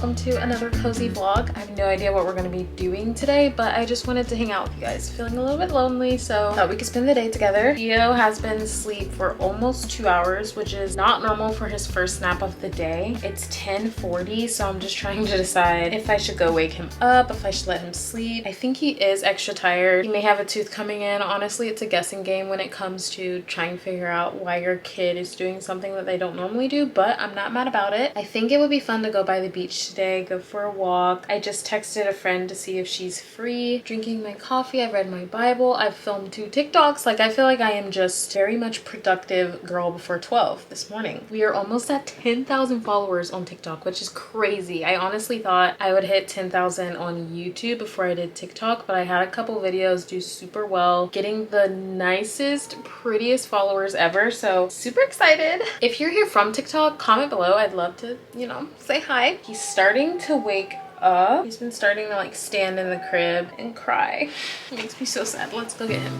welcome to another cozy vlog. I have no idea what we're going to be doing today, but I just wanted to hang out with you guys. Feeling a little bit lonely, so thought we could spend the day together. Theo has been asleep for almost 2 hours, which is not normal for his first nap of the day. It's 10:40, so I'm just trying to decide if I should go wake him up, if I should let him sleep. I think he is extra tired. He may have a tooth coming in. Honestly, it's a guessing game when it comes to trying to figure out why your kid is doing something that they don't normally do, but I'm not mad about it. I think it would be fun to go by the beach today, go for a walk. I just texted a friend to see if she's free. Drinking my coffee, I've read my Bible, I've filmed 2 TikToks. Like, I feel like I am just very much productive girl before 12 this morning. We are almost at 10,000 followers on TikTok, which is crazy. I honestly thought I would hit 10,000 on YouTube before I did TikTok, but I had a couple videos do super well, getting the nicest, prettiest followers ever. So super excited. If you're here from TikTok, comment below. I'd love to, you know, say hi. He's starting to wake up. He's been starting to like stand in the crib and cry. It makes me so sad. Let's go get him.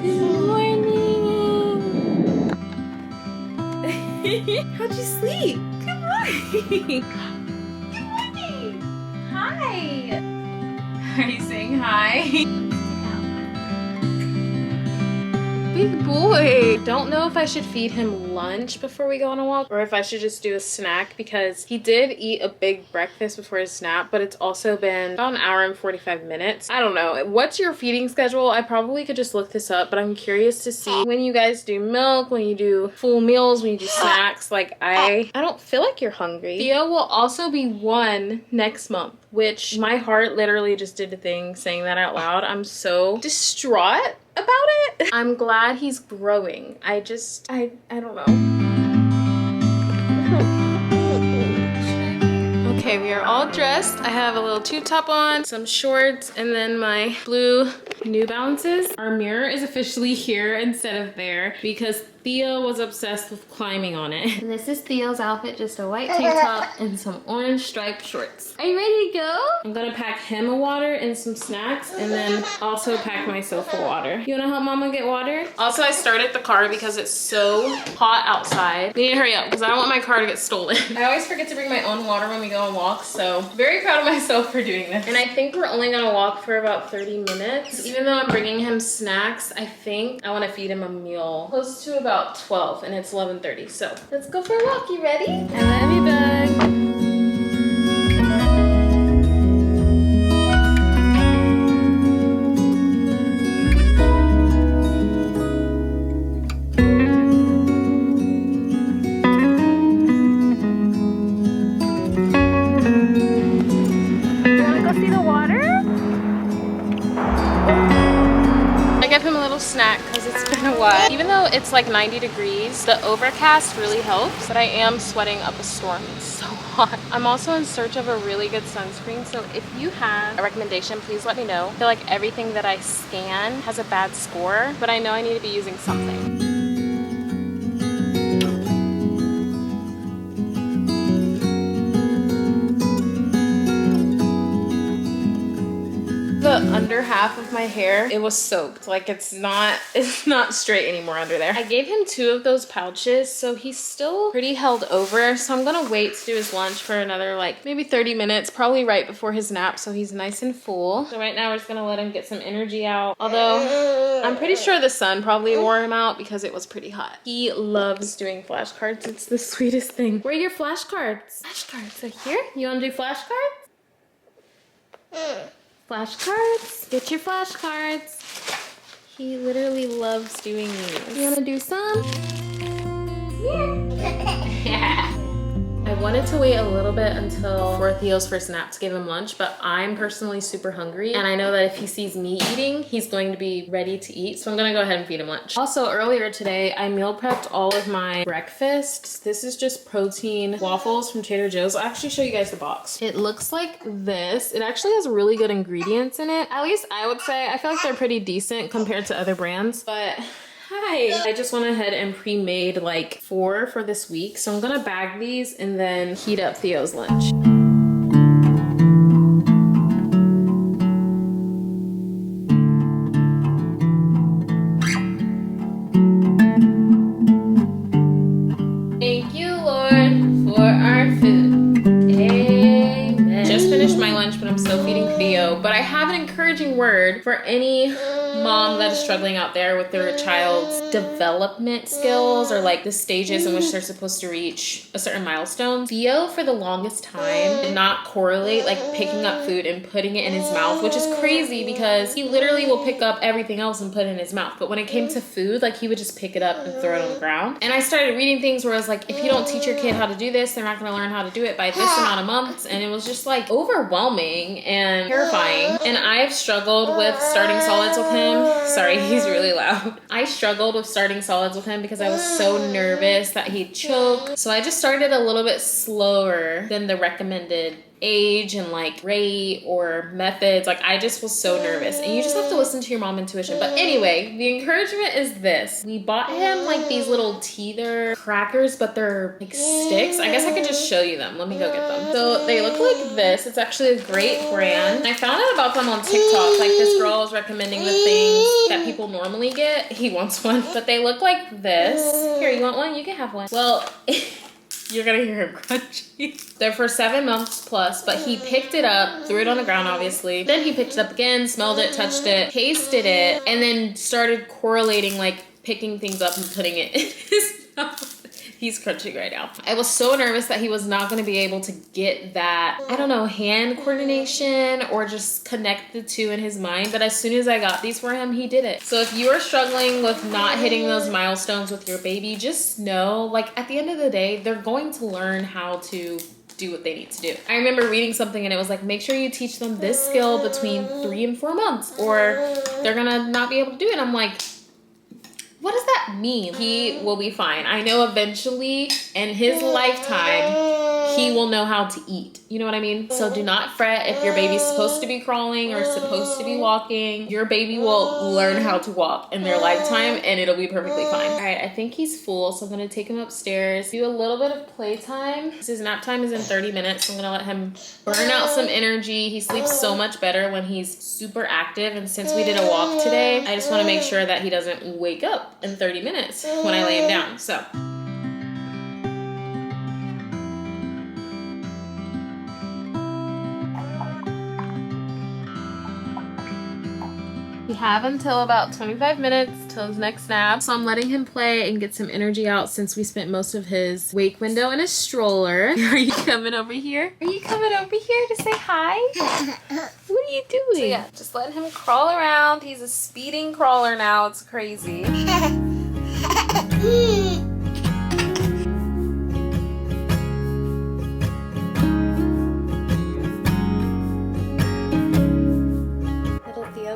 Good morning. How'd you sleep? Good morning. Good morning. Hi. Are you saying hi? Big boy. Don't know if I should feed him lunch before we go on a walk or if I should just do a snack, because he did eat a big breakfast before his nap, but it's also been about an hour and 45 minutes. I don't know. What's your feeding schedule? I probably could just look this up, but I'm curious to see when you guys do milk, when you do full meals, when you do snacks. Like, I don't feel like you're hungry. Theo will also be 1 next month, which my heart literally just did a thing saying that out loud. I'm so distraught about it. I'm glad he's growing. I don't know. Okay, we are all dressed. I have a little tube top on, some shorts, and then my blue New Balances. Our mirror is officially here instead of there because Theo was obsessed with climbing on it. And this is Theo's outfit, just a white tank top and some orange striped shorts. Are you ready to go? I'm gonna pack him a water and some snacks, and then also pack myself a water. You wanna help mama get water? Also, I started the car because it's so hot outside. We need to hurry up because I don't want my car to get stolen. I always forget to bring my own water when we go on walks, so very proud of myself for doing this. And I think we're only gonna walk for about 30 minutes. Even though I'm bringing him snacks, I think I wanna feed him a meal close to about 12, and it's 11:30, so let's go for a walk. You ready? I love you, bug. You wanna go see the water? I gave him a little snack because it's been a while. Even though it's like 90 degrees, the overcast really helps, but I am sweating up a storm. It's so hot. I'm also in search of a really good sunscreen, so if you have a recommendation, please let me know. I feel like everything that I scan has a bad score, but I know I need to be using something. The under half of my hair, it was soaked. Like, it's not straight anymore under there. I gave him 2 of those pouches, so he's still pretty held over. So I'm gonna wait to do his lunch for another like maybe 30 minutes, probably right before his nap, so he's nice and full. So right now we're just gonna let him get some energy out. Although I'm pretty sure the sun probably wore him out because it was pretty hot. He loves doing flashcards. It's the sweetest thing. Where are your flashcards? Flashcards are here. You wanna do flashcards? Flashcards. Get your flashcards. He literally loves doing these. You wanna do some? Yeah. I wanted to wait a little bit until for Theo's first nap to give him lunch, but I'm personally super hungry, and I know that if he sees me eating, he's going to be ready to eat, so I'm gonna go ahead and feed him lunch. Also, earlier today, I meal prepped all of my breakfast. This is just protein waffles from Trader Joe's. I'll actually show you guys the box. It looks like this. It actually has really good ingredients in it. At least I would say. I feel like they're pretty decent compared to other brands, but hi. I just went ahead and pre-made like 4 for this week. So I'm gonna bag these and then heat up Theo's lunch. Thank you, Lord, for our food. Amen. finished my lunch, but I'm still feeding Theo. But I have an encouraging word for any mom that is struggling out there with their child's development skills, or like the stages in which they're supposed to reach a certain milestone. Theo, for the longest time, did not correlate like picking up food and putting it in his mouth, which is crazy because he literally will pick up everything else and put it in his mouth. But when it came to food, like he would just pick it up and throw it on the ground. And I started reading things where I was like, if you don't teach your kid how to do this, they're not going to learn how to do it by this amount of months. And it was just like overwhelming and terrifying. And I've struggled with starting solids with him. Sorry, he's really loud. I struggled with starting solids with him because I was so nervous that he'd choke. So I just started a little bit slower than the recommended age and like rate or methods. Like I just was so nervous, and you just have to listen to your mom intuition. But anyway, the encouragement is this: we bought him like these little teether crackers, but they're like sticks. I guess I could just show you them. Let me go get them. So they look like this. It's actually a great brand. I found out about them on TikTok. Like this girl was recommending the things that people normally get. He wants one, but they look like this. Here, you want one? You can have one. Well, you're gonna hear him crunchy. They're for 7 months plus, but he picked it up, threw it on the ground, obviously. Then he picked it up again, smelled it, touched it, tasted it, and then started correlating, like picking things up and putting it in his mouth. He's crunching right now. I was so nervous that he was not going to be able to get that, I don't know, hand coordination or just connect the two in his mind. But as soon as I got these for him, he did it. So if you are struggling with not hitting those milestones with your baby, just know, like at the end of the day, they're going to learn how to do what they need to do. I remember reading something and it was like, make sure you teach them this skill between 3 and 4 months or they're gonna not be able to do it. And I'm like, what does that mean? He will be fine. I know eventually in his lifetime, he will know how to eat. You know what I mean? So do not fret if your baby's supposed to be crawling or supposed to be walking. Your baby will learn how to walk in their lifetime and it'll be perfectly fine. All right, I think he's full, so I'm gonna take him upstairs, do a little bit of playtime. His nap time is in 30 minutes, so I'm gonna let him burn out some energy. He sleeps so much better when he's super active, and since we did a walk today, I just wanna make sure that he doesn't wake up in 30 minutes when I lay him down, so. We have until about 25 minutes till his next nap. So I'm letting him play and get some energy out since we spent most of his wake window in a stroller. Are you coming over here? Are you coming over here to say hi? What are you doing? So yeah, just letting him crawl around. He's a speeding crawler now. It's crazy.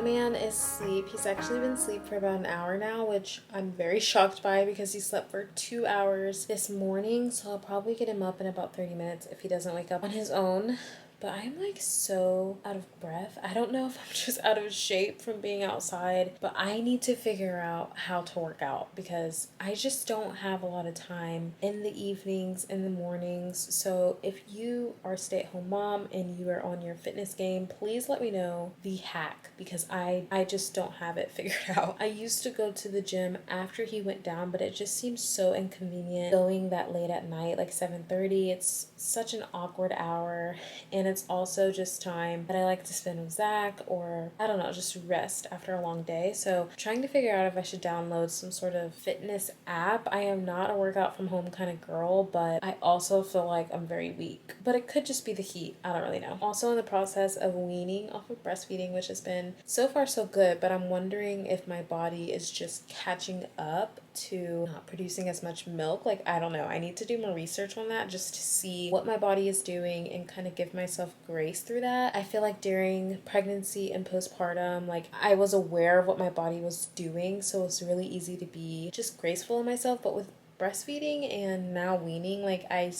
Man is asleep. He's actually been asleep for about an hour now, which I'm very shocked by because he slept for 2 hours this morning. So I'll probably get him up in about 30 minutes if he doesn't wake up on his own. But I'm like so out of breath. I don't know if I'm just out of shape from being outside, but I need to figure out how to work out because I just don't have a lot of time in the evenings, in the mornings. So if you are a stay-at-home mom and you are on your fitness game, please let me know the hack because I just don't have it figured out. I used to go to the gym after he went down, but it just seems so inconvenient going that late at night, like 7:30. It's such an awkward hour, and it's also just time that I like to spend with Zach or I don't know, just rest after a long day. So trying to figure out if I should download some sort of fitness app. I am not a workout from home kind of girl, but I also feel like I'm very weak, but it could just be the heat. I don't really know. Also in the process of weaning off of breastfeeding, which has been so far so good, but I'm wondering if my body is just catching up to not producing as much milk. Like, I don't know. I need to do more research on that just to see what my body is doing and kind of give myself grace through that. I feel like during pregnancy and postpartum, like I was aware of what my body was doing, so it's really easy to be just graceful in myself. But with breastfeeding and now weaning, like I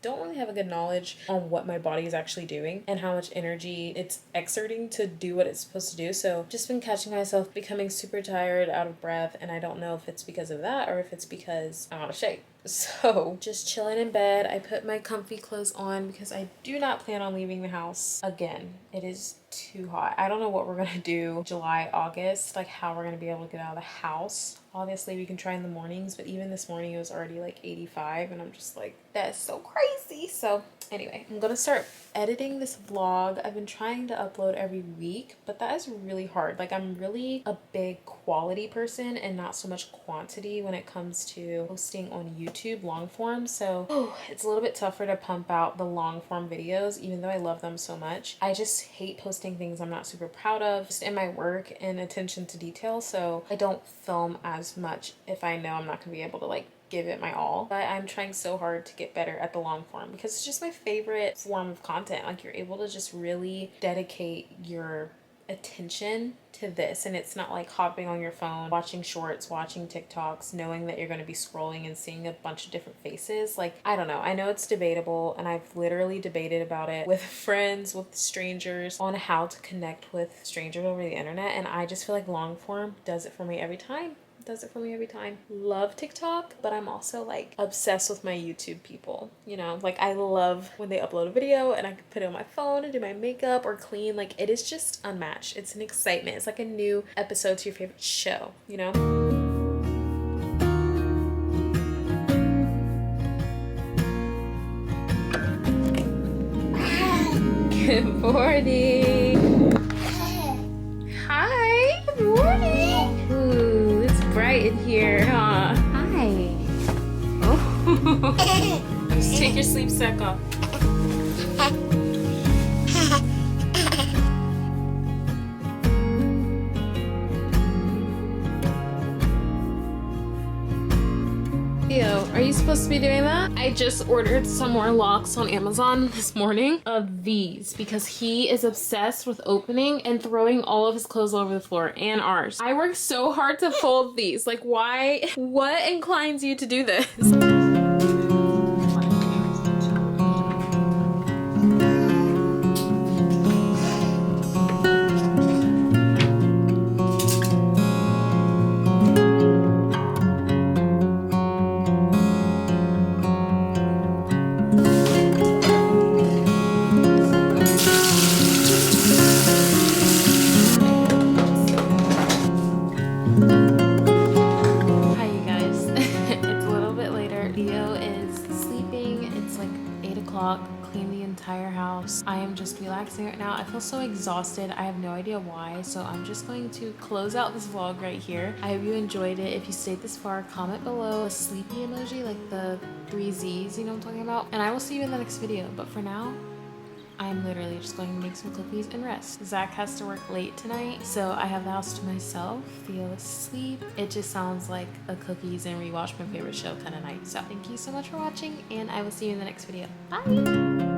don't really have a good knowledge on what my body is actually doing and how much energy it's exerting to do what it's supposed to do. So just been catching myself becoming super tired, out of breath, and I don't know if it's because of that or if it's because I'm out of shape. So just chilling in bed. I put my comfy clothes on because I do not plan on leaving the house again. It is too hot. I don't know what we're gonna do July, August, like how we're gonna be able to get out of the house. Obviously we can try in the mornings, but even this morning it was already like 85 and I'm just like, that is so crazy. So Anyway, I'm gonna start editing this vlog. I've been trying to upload every week, but that is really hard. Like, I'm really a big quality person and not so much quantity when it comes to posting on YouTube long form. So it's a little bit tougher to pump out the long form videos, even though I love them so much. I just hate posting things I'm not super proud of just in my work and attention to detail. So I don't film as much if I know I'm not gonna be able to like give it my all. But I'm trying so hard to get better at the long form because it's just my favorite form of content. Like, you're able to just really dedicate your attention to this, and it's not like hopping on your phone, watching shorts, watching TikToks, knowing that you're going to be scrolling and seeing a bunch of different faces. Like, I don't know, I know it's debatable, and I've literally debated about it with friends, with strangers, on how to connect with strangers over the internet, and I just feel like long form does it for me every time. Does it for me every time. Love TikTok, but I'm also like obsessed with my YouTube people, you know? Like, I love when they upload a video and I can put it on my phone and do my makeup or clean. Like, it is just unmatched. It's an excitement. It's like a new episode to your favorite show, you know? Good morning. Hi. Good morning. Ooh, it's bright in here, huh? Hi. Oh. Just take your sleep sack off. Theo, are you supposed to be doing that? I just ordered some more locks on Amazon this morning of these because he is obsessed with opening and throwing all of his clothes all over the floor, and ours. I worked so hard to fold these. Like, why? What inclines you to do this? Clean the entire house. I am just relaxing right now. I feel so exhausted. I have no idea why, so I'm just going to close out this vlog right here. I hope you enjoyed it. If you stayed this far, comment below a sleepy emoji, like the 3 Z's, you know what I'm talking about? And I will see you in the next video. But for now, I'm literally just going to make some cookies and rest. Zach has to work late tonight, so I have the house to myself. Theo is asleep. It just sounds like a cookies and rewatch my favorite show kind of night. So thank you so much for watching, and I will see you in the next video. Bye!